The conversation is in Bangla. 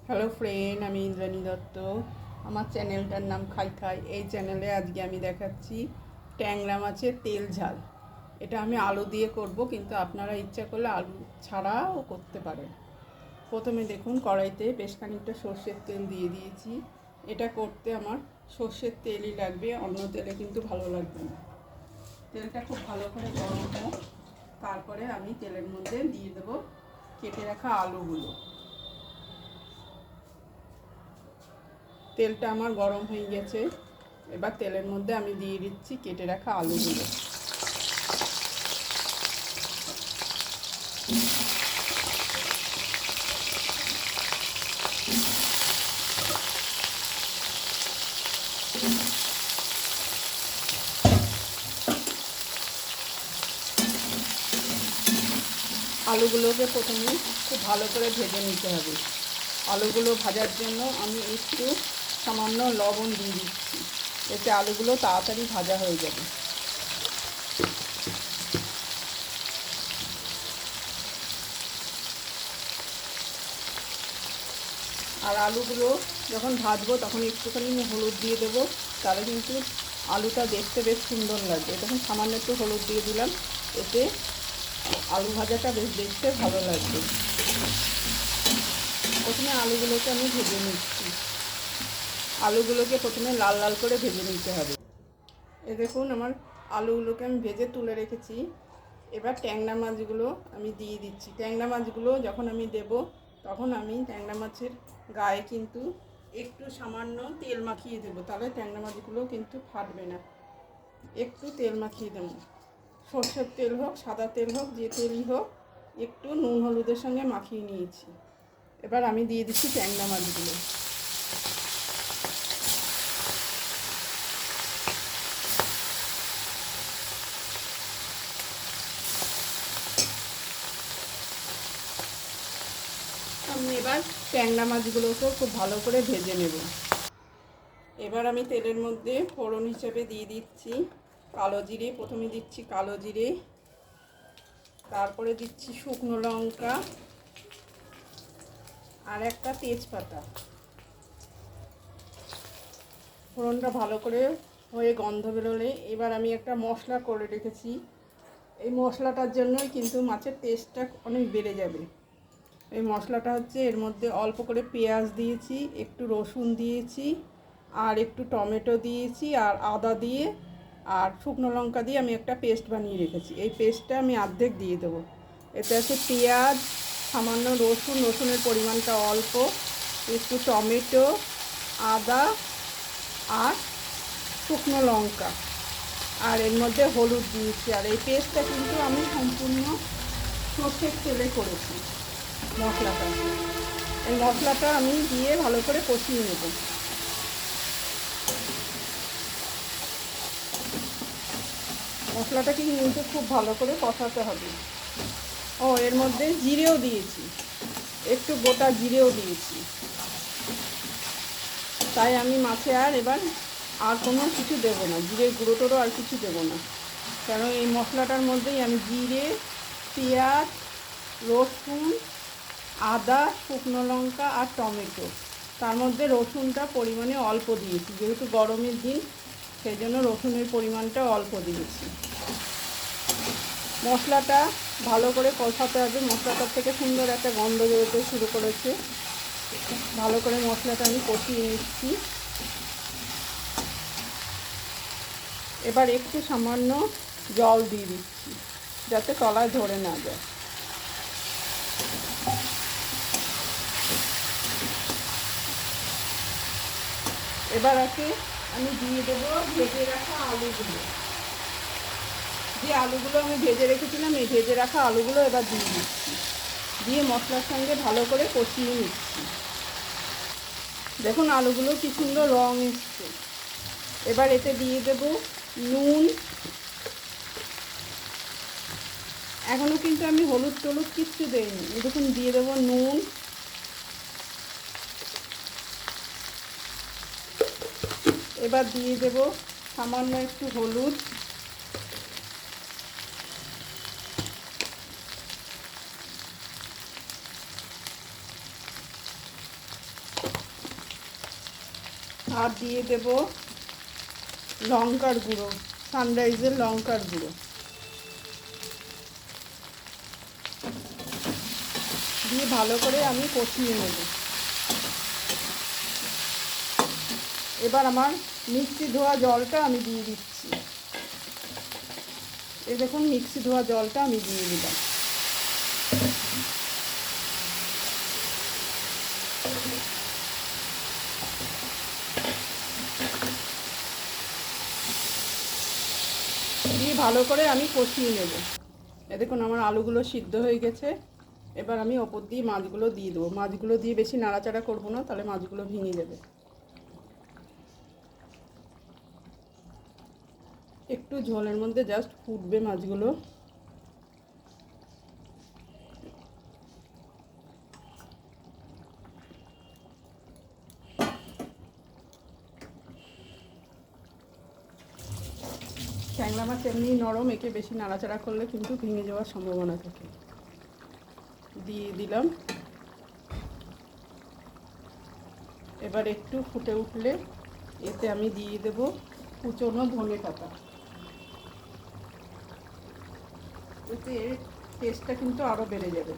হ্যালো ফ্রেন্ড, আমি ইন্দ্রাণী দত্ত। আমার চ্যানেলটার নাম খাই খাই। এই চ্যানেলে আজকে আমি দেখাচ্ছি ট্যাংরা মাছের তেল ঝাল। এটা আমি আলু দিয়ে করব, কিন্তু আপনারা ইচ্ছা করলে আলু ছাড়াও করতে পারেন। প্রথমে দেখুন, কড়াইতে বেশ খানিকটা সর্ষের তেল দিয়ে দিয়েছি। এটা করতে আমার সর্ষের তেলই লাগবে, অন্য তেলে কিন্তু ভালো লাগবে না। তেলটা খুব ভালো করে গরম হোক, তারপরে আমি তেলের মধ্যে দিয়ে দেবো কেটে রাখা আলুগুলো। তেলটা আমার গরম হয়ে গেছে। এবার তেলের মধ্যে আমি দিয়ে দিচ্ছি কেটে রাখা আলুগুলো। আলুগুলোকে প্রথমে খুব ভালো করে ভেজে নিতে হবে। আলুগুলো ভাজার জন্য আমি একটু সামান্য লবণ দিয়ে দিচ্ছি, এতে আলুগুলো তাড়াতাড়ি ভাজা হয়ে যাবে। আর আলুগুলো যখন ভাজবো তখন একটুখানি হলুদ দিয়ে দেবো, তাহলে কিন্তু আলুটা দেখতে বেশ সুন্দর লাগবে। তখন সামান্য একটু হলুদ দিয়ে দিলাম, এতে আলু ভাজাটা বেশ দেখতে ভালো লাগবে। প্রথমে আলুগুলোকে আমি ভেজে নিচ্ছি। আলুগুলোকে প্রথমে লাল লাল করে ভেজে নিতে হবে। দেখুন, আমার আলুগুলোকে আমি ভেজে তুলে রেখেছি। এবার ট্যাংরা মাছগুলো আমি দিয়ে দিচ্ছি। ট্যাংরা মাছগুলো যখন আমি দেব, তখন আমি ট্যাংরা মাছের গায়ে কিন্তু একটু সামান্য তেল মাখিয়ে দেবো, তাহলে ট্যাংরা মাছগুলো কিন্তু ফাটবে না। একটু তেল মাখিয়ে দেবো, সর্ষের তেল হোক, সাদা তেল হোক, যে তেলই হোক, একটু নুন হলুদের সঙ্গে মাখিয়ে নিয়েছি। এবার আমি দিয়ে দিচ্ছি ট্যাংরা মাছগুলো। আমি এবার ট্যাংরা মাছগুলোকেও খুব ভালো করে ভেজে নেব। এবার আমি তেলের মধ্যে ফোড়ন হিসেবে দিয়ে দিচ্ছি কালো জিরে। প্রথমে দিচ্ছি কালো জিরে, তারপরে দিচ্ছি শুকনো লঙ্কা আর একটা তেজপাতা। ফোড়নটা ভালো করে হয়ে গন্ধ বেরোলে এবার আমি একটা মশলা করে রেখেছি। এই মশলাটার জন্যই কিন্তু মাছের টেস্টটা অনেক বেড়ে যাবে। এই মশলাটা হচ্ছে, এর মধ্যে অল্প করে পেঁয়াজ দিয়েছি, একটু রসুন দিয়েছি, আর একটু টমেটো দিয়েছি, আর আদা দিয়ে আর শুকনো লঙ্কা দিয়ে আমি একটা পেস্ট বানিয়ে রেখেছি। এই পেস্টটা আমি অর্ধেক দিয়ে দেবো। এতে আছে পেঁয়াজ, সামান্য রসুন, রসুনের পরিমাণটা অল্প, একটু টমেটো, আদা আর শুকনো লঙ্কা, আর এর মধ্যে হলুদ দিয়েছি। আর এই পেস্টটা কিন্তু আমি সম্পূর্ণ সর্ষের তেলে করেছি। মশলাটা, এই মশলাটা আমি দিয়ে ভালো করে কষিয়ে নেব। মশলাটাকে কিন্তু খুব ভালো করে কষাতে হবে। এর মধ্যে জিরেও দিয়েছি, একটু গোটা জিরেও দিয়েছি। তাই আমি মাছে আর কোনো কিছু দেবো না, জিরে গুঁড়ো টোড়ো আর কিছু দেবো না। কারণ এই মশলাটার মধ্যেই আমি জিরে, পেঁয়াজ, রসুন, আদা, শুকনো লঙ্কা আর টমেটো, তার মধ্যে রসুনটা পরিমাণে অল্প দিয়েছি, যেহেতু গরমের দিন সেই জন্য রসুনের পরিমাণটা অল্প দিয়েছি। মশলাটা ভালো করে কষাতে হবে। মশলাটার থেকে সুন্দর একটা গন্ধ বেরোতে শুরু করেছে। ভালো করে মশলাটা আমি কষিয়ে নিচ্ছি। এবার একটু সামান্য জল দিয়ে দিচ্ছি, যাতে তলায় ধরে না যায়। এবার আমি দিয়ে দেবো ভেজে রাখা আলুগুলো। যে আলুগুলো আমি ভেজে রেখেছিলাম, এই ভেজে রাখা আলুগুলো এবার দিয়ে দিচ্ছি, দিয়ে মশলার সঙ্গে ভালো করে কষিয়ে নিচ্ছি। দেখুন, আলুগুলো কি সুন্দর রং এসছে। এবার এতে দিয়ে দেব নুন। এখনও কিন্তু আমি হলুদ টলুদ কিচ্ছু দেইনি। দেখুন, দিয়ে দেবো নুন। এবার দিয়ে দেব সামান্য একটু হলুদ। আর দিয়ে দেব লঙ্কার গুঁড়ো, সানরাইজের লঙ্কার গুঁড়ো দিয়ে ভালো করে আমি কষিয়ে নেব। এবার আমার মিক্সি ধোয়া জলটা আমি দিয়ে দিচ্ছি। এই দেখুন মিক্সি ধোয়া জলটা আমি দিয়ে দিলাম। দিয়ে ভালো করে আমি কষিয়ে নেব। এ দেখুন আমার আলুগুলো সিদ্ধ হয়ে গেছে। এবার আমি ওপর দিয়ে মাছগুলো দিয়ে দেবো। মাছগুলো দিয়ে বেশি নাড়াচাড়া করবো না, তাহলে মাছগুলো ভেঙে যাবে। একটু ঝোলের মধ্যে জাস্ট ফুটবে মাছগুলো। ট্যাংরা মাছ এমনি নরম, একে বেশি নাড়াচাড়া করলে কিন্তু ভেঙে যাওয়ার সম্ভাবনা থাকে। দিয়ে দিলাম। এবার একটু ফুটে উঠলে এতে আমি দিয়ে দেব কুচনো ধনে পাতা। এতে টেস্টটা কিন্তু আরও বেড়ে যাবে।